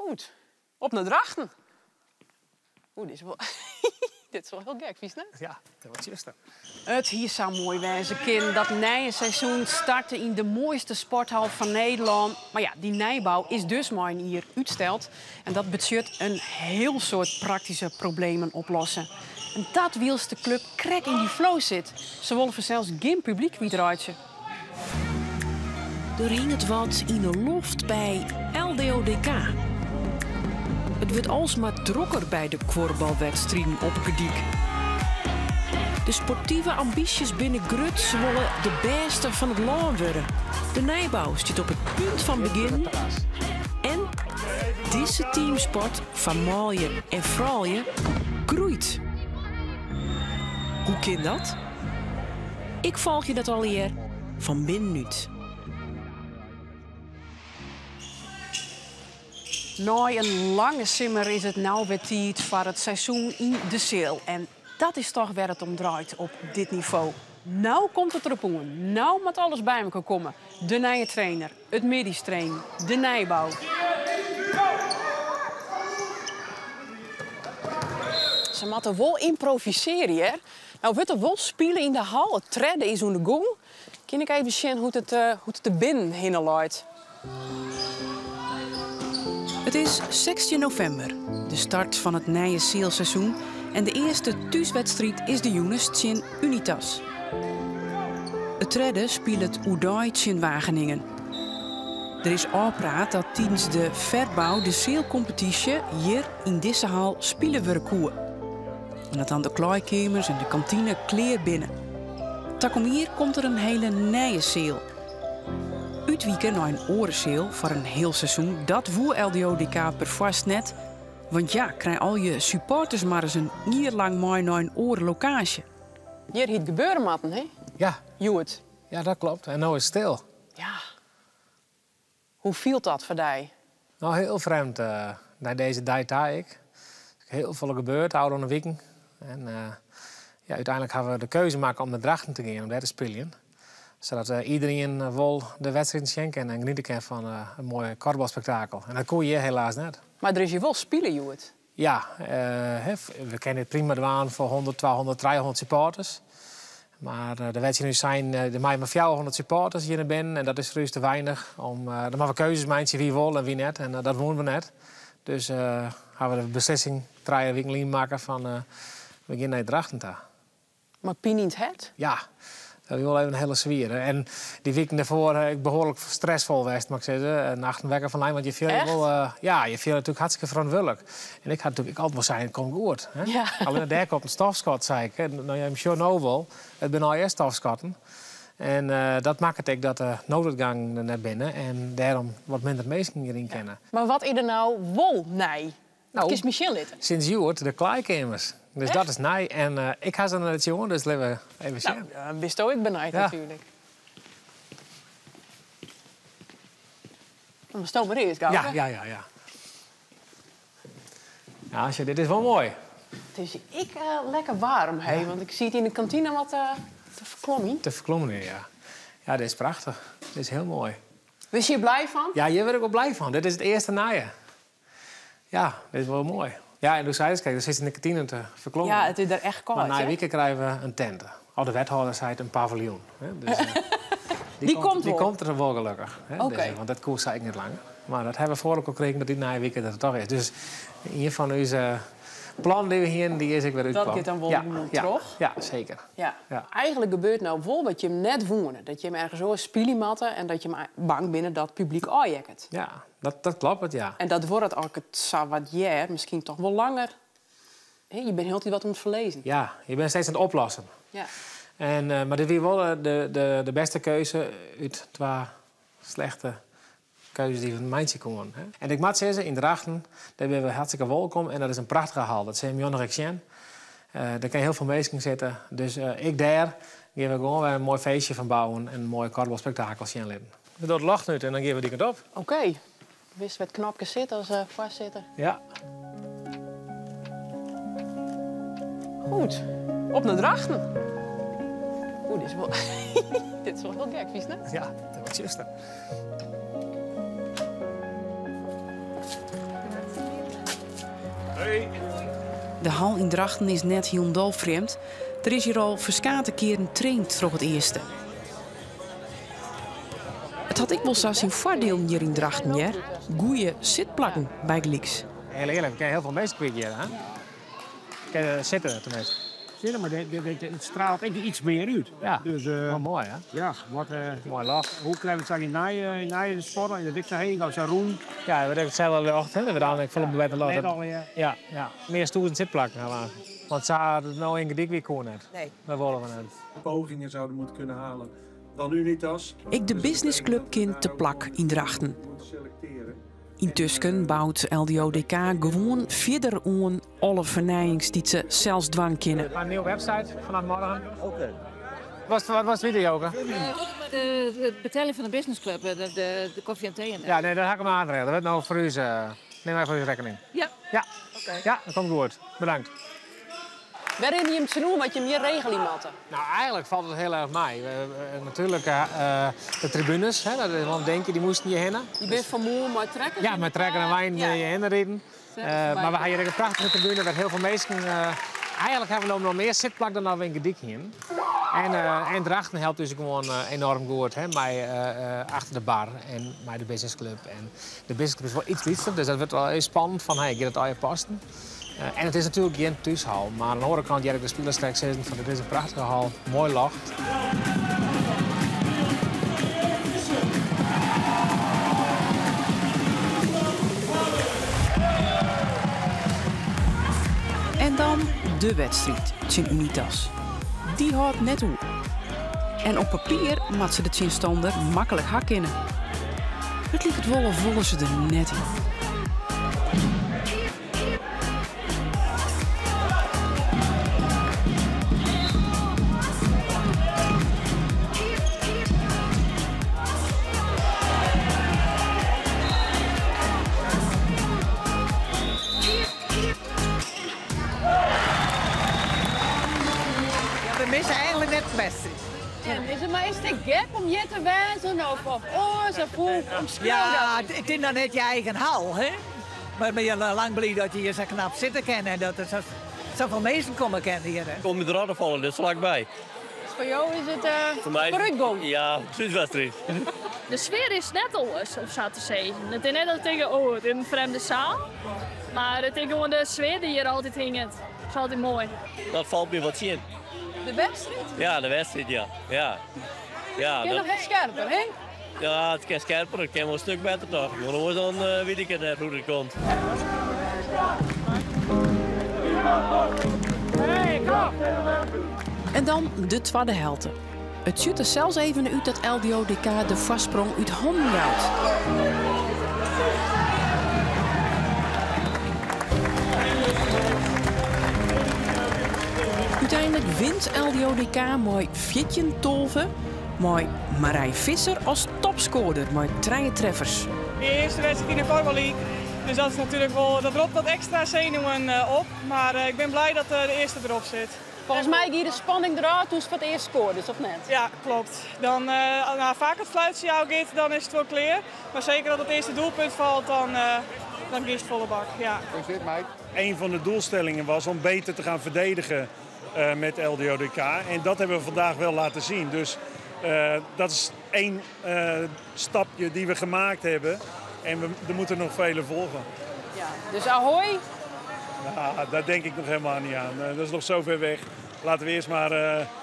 Goed. Op naar Drachten. Oeh, dit is wel... dit is wel heel gek, vies, net? Ja, dat wordt juist. Het hier zou mooi wezen, kind. Dat nieuwe seizoen startte in de mooiste sporthal van Nederland. Maar ja, die nijbouw is dus maar hier uitgesteld. En dat betekent een heel soort praktische problemen oplossen. En dat wiels de club krek in die flow zit. Ze willen zelfs geen publiek wie eruitje. Er hing het wat in de loft bij LDODK. Het wordt alsmaar drokker bij de korfbalwedstrijden op Gediek. De sportieve ambities binnen Grut willen de beste van het land worden. De nijbouw zit op het punt van begin. En deze teamsport van mooie en fraaie groeit. Hoe kan dat? Ik volg je dat al hier van binnenuit. Na een lange simmer is het nou weer tijd voor het seizoen in de Seel. En dat is toch waar het om draait op dit niveau. Nou komt het erop aan. Nou moet alles bij elkaar komen. De nieuwe trainer, het middenstrain, de nijbouw. Ze moeten wel improviseren, hè? Nou, wordt er wel spelen in de hal. Het treden is aan de gong. Kan ik even zien hoe het er binnen heen loopt? Het is 16 november, de start van het nieuwe Seelseizoen. En de eerste thuiswedstrijd is de jongens tegen Unitas. Het treden speelt het Oedai tegen Wageningen. Er is afgepraat dat tijdens de verbouw de Seelcompetitie hier in deze hal spelen worden koer. En dat dan de kleedkamers en de kantine kleer binnen. Takom hier komt er een hele nieuwe Seel. Uitwieken naar een orenseel voor een heel seizoen, dat voer LDODK pervast net. Want ja, krijg al je supporters maar eens een jaar lang mooi naar een orenlocatie. Hier het gebeuren, matten, hè? Ja. Joet. Ja, dat klopt. En nu is het stil. Ja. Hoe viel dat voor jou? Nou, heel vreemd. Na deze tijd ik. Heel veel gebeurd, ouder de weken. En ja, uiteindelijk hebben we de keuze gemaakt om naar Drachten te gaan, om daar te spelen. Zodat iedereen wil de wedstrijd schenken en genieten kan van een mooi korfbalspektakel. En dat kon je helaas net. Maar er is hier wel spelen, Joet. Ja, we kennen het prima doen voor 100, 200, 300 supporters. Maar de wedstrijden zijn de maar 400 supporters hier binnen. En dat is voor ons te weinig. Dan maken we keuzes maken wie wil en wie net. En dat wonen we net. Dus hebben we de beslissing 3 weken maken van we gaan naar Drachten toe. Maar Pien niet het? Ja. Dat is wel even een hele zwier. En die weken daarvoor ik behoorlijk stressvol geweest, mag ik zeggen. Nacht en wekker van lijn, want je viel wel, ja, je viel natuurlijk hartstikke verantwoordelijk. En ik had natuurlijk altijd wel zijn, het komt goed. Hè? Ja. Alleen daar komt een stofschot, zei ik. Nou, je hebt nou wel, het ben al eerst stofschotten. En dat maakt het dat de nooduitgang er net binnen en daarom wat minder mensen hierin kennen. Maar wat is er nou wol nee? Nou, kies Michel litten. Sinds Joert de kleedkamers. Dus echt? Dat is nij. En ik ga ze naar het jongen, dus laten we even zien. Nou, best ook ik benijd natuurlijk. Dan stel maar eerst, ja. Ja, dit is wel mooi. Het is lekker warm, hè? Want ik zie het in de kantine wat te verklommen. Te verklommen, ja. Ja, dit is prachtig. Dit is heel mooi. Was je er blij van? Ja, hier ben ik wel blij van. Dit is het eerste naaien. Ja, dit is wel mooi. Ja, en toen zei kijk, er zit in de kantine te verklommen. Ja, het is er echt koud. Maar na een week krijgen we een tent. Al de wethouder zei het een paviljoen. Dus, die komt er wel gelukkig. Okay. Want dat koers zei ik niet langer. Maar dat hebben we vorige keer gekregen dat die na een week dat het toch is. Dus in ieder van onze plan die we hier, die is ik weer uitkwam. Dat gaat dan wel terug? Ja, zeker. Ja. Eigenlijk gebeurt nou wel wat je hem net woonde. Dat je hem ergens zo spelen matte en dat je hem bang binnen dat publiek aanjakkert. Ja, dat klopt, ja. En dat wordt ook het zo wat jaar, misschien toch wel langer. Je bent heel tijd wat aan het verlezen. Ja, je bent steeds aan het oplossen. Ja. En, maar dit was wel de beste keuze uit 2 slechte keuzes die van mijn komen. Hè. En ik moet zeggen, in Drachten, daar ben we hartstikke welkom. En dat is een prachtige hal. Dat zijn Jonne Rexien. Daar kan je heel veel mensen zitten. Dus ik daar gaan we gewoon weer een mooi feestje van bouwen. En een mooi korfbalspektakel zien laten. We doen het lacht nu en dan geven we die kant op. Oké. Wist wat knopjes zitten als voorzitter? Ja. Goed. Op naar Drachten. Oeh, dit is wel... dit is wel heel gek, vies, net? Ja, dat was juist. De hal in Drachten is net heel vreemd. Er is hier al verskate keren traind voor het eerste. Het had ik wel zo zijn voordeel hier in Drachten, ja? Goeie zitplakken bij Gliks. Heel eerlijk, ik ken heel veel mensen kwijt hier. Hè? Ik ken zitten tenminste. Zitten, maar het straalt iets meer uit. Ja, dus, wel mooi hè? Ja, wat, mooi lach. hoe krijg je het in de sporten? In de dikste heen, als Roen. Ja, we hebben hetzelfde ochtend. We dan volop bewetten laten. Net al, ja. Ja. Meer stoels en zitplakken. Want ze hadden nou in gedik weer kon net. Nee. Dat willen we net. Pogingen zouden moeten kunnen halen dan Unitas. Ik de businessclub kind te plak in Drachten. Intussen bouwt LDODK gewoon verder aan alle vernijings die ze zelfs dwang kennen. Een nieuwe website vanaf morgen. Oké. Wat was het video? De betaling van de businessclub, de koffie en thee. Ja, nee, dat ga ik hem aanregelen. Dat werd nou voor u. Neem maar voor uw rekening. Ja. Ja, okay. Ja, dat komt goed. Bedankt. Waarin je hem te noemen, wat je meer regeling matte? Nou, eigenlijk valt het heel erg mee. Natuurlijk de tribunes, hè, dat is wel een denkje, die moesten je heen. Je bent vermoeid met trekken? Ja, met trekken en wijn je heen rijden. Maar we hadden een prachtige tribune met heel veel mensen. Eigenlijk hebben we nog meer zitplak dan we in Gedik hier. En Drachten helpt dus gewoon enorm goed, hè, achter de bar en bij de businessclub. En de businessclub is wel iets lichter, dus dat wordt wel heel spannend van hey, gaat het al je passen. En het is natuurlijk geen thuishal, maar aan de andere kant heb ik de spelers straks zeggen van dit is een prachtige hal, mooi lacht. En dan de wedstrijd, Tjen Unitas. Die houdt net toe. En op papier mat ze de Tjenstander makkelijk hakken. Het liep het wel of volgen ze er net in. We missen eigenlijk net het beste. Maar is het gek om je te wijzen of oors of hoe omschrijven? Ja, het is dan net je eigen hal, hè? Maar ben je lang blij dat je hier zo knap zitten kan en dat er zoveel mensen komen kennen hier. Hè? Om met de radar vallen, dit is vlakbij. Voor jou is het Voor mij vooruitgang. Ja, thuiswedstrijd. De sfeer is net anders, of zo te zeggen. Het is net als tegen het in een vreemde zaal. Maar het is gewoon de sfeer die hier altijd hing. Het is altijd mooi. Dat valt me wat zien. De wedstrijd? Ja, de wedstrijd, ja. Ja, Je nog wat scherper, hè? ja het kan scherper, het kan wel een stuk beter toch. Gewoon dan weet ik het net hoe het komt. En dan de tweede helte. Het ziet er zelfs even uit dat LDODK de vastsprong uit handen houdt. Uiteindelijk wint LDODK mooi Fitjen Tolve, mooi Marij Visser als topscorer, mooi 3 treffers. De eerste wedstrijd in de Voetbal League. Dus dat is natuurlijk wel, dat ropt wat extra zenuwen op. Maar ik ben blij dat de eerste erop zit. Volgens mij hier de spanning eruit toen ze voor het eerst scoorde, of net? Ja, klopt. Dan, vaak het fluitsignaal gaat, dan is het wel clear. Maar zeker dat het eerste doelpunt valt, dan kiest volle bak. Ja. Een van de doelstellingen was om beter te gaan verdedigen met LDODK. En dat hebben we vandaag wel laten zien. Dus dat is één stapje die we gemaakt hebben. En er moeten nog vele volgen. Ja. Dus ahoy. Nou, daar denk ik nog helemaal niet aan. Dat is nog zo ver weg. Laten we eerst maar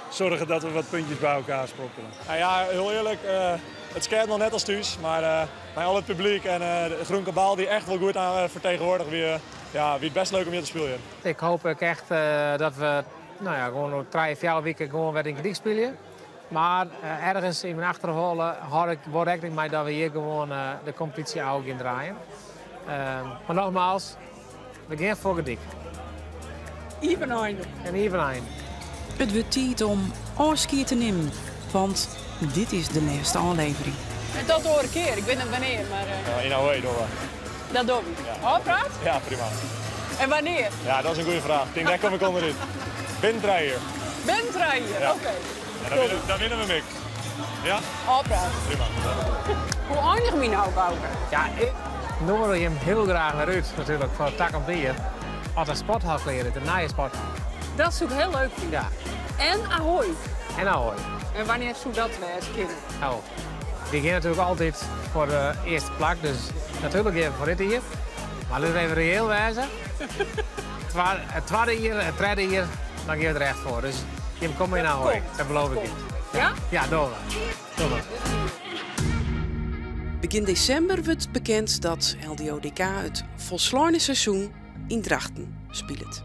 zorgen dat we wat puntjes bij elkaar sprokkelen. Nou ja, heel eerlijk, het scherpt nog net als thuis. Maar al het publiek en de Groen Kabaal die echt wel goed aan vertegenwoordigen wie het best leuk om hier te spelen. Ik hoop ook echt dat we gewoon nog 3-4 weken gewoon weer in Gedik spelen. Maar ergens in mijn achterhoofd hou ik wel rekening mee dat we hier gewoon de competitie ook in draaien. Maar nogmaals, we gaan voor Gedik. Even einde. En even eind. Het wordt tijd om afscheid te nemen, want dit is de laatste aflevering. En tot de andere keer, ik weet niet wanneer, maar In Ahoy doen we. dat doen we. Ja. Oh, praat? Ja, prima. En wanneer? Ja, dat is een goede vraag. Ik denk, daar kom ik onderin. Binnen 3 uur. Bent rijden, Ja. oké. En dan winnen we Mick. Ja? Oh, praat. Prima. Hoe eindig me nou, Bouke? Ja, ik nodig hem heel graag naar uit natuurlijk voor tak op bier. Als een sporthal kleren, de naaie sporthal. Dat is ook heel leuk. Ja. En Ahoy. En Ahoy. En wanneer zou dat als kind? Nou, die gaan natuurlijk altijd voor de eerste plak, dus natuurlijk even voor dit hier. Maar laten we even reëel wijzen. Het tweede hier, het derde hier, dan geef je er echt voor. Dus je komt in Ahoy, dat beloof ik je. Ja? Ja, doen we. Begin december wordt bekend dat LDODK het volslagen seizoen in Drachten speelt.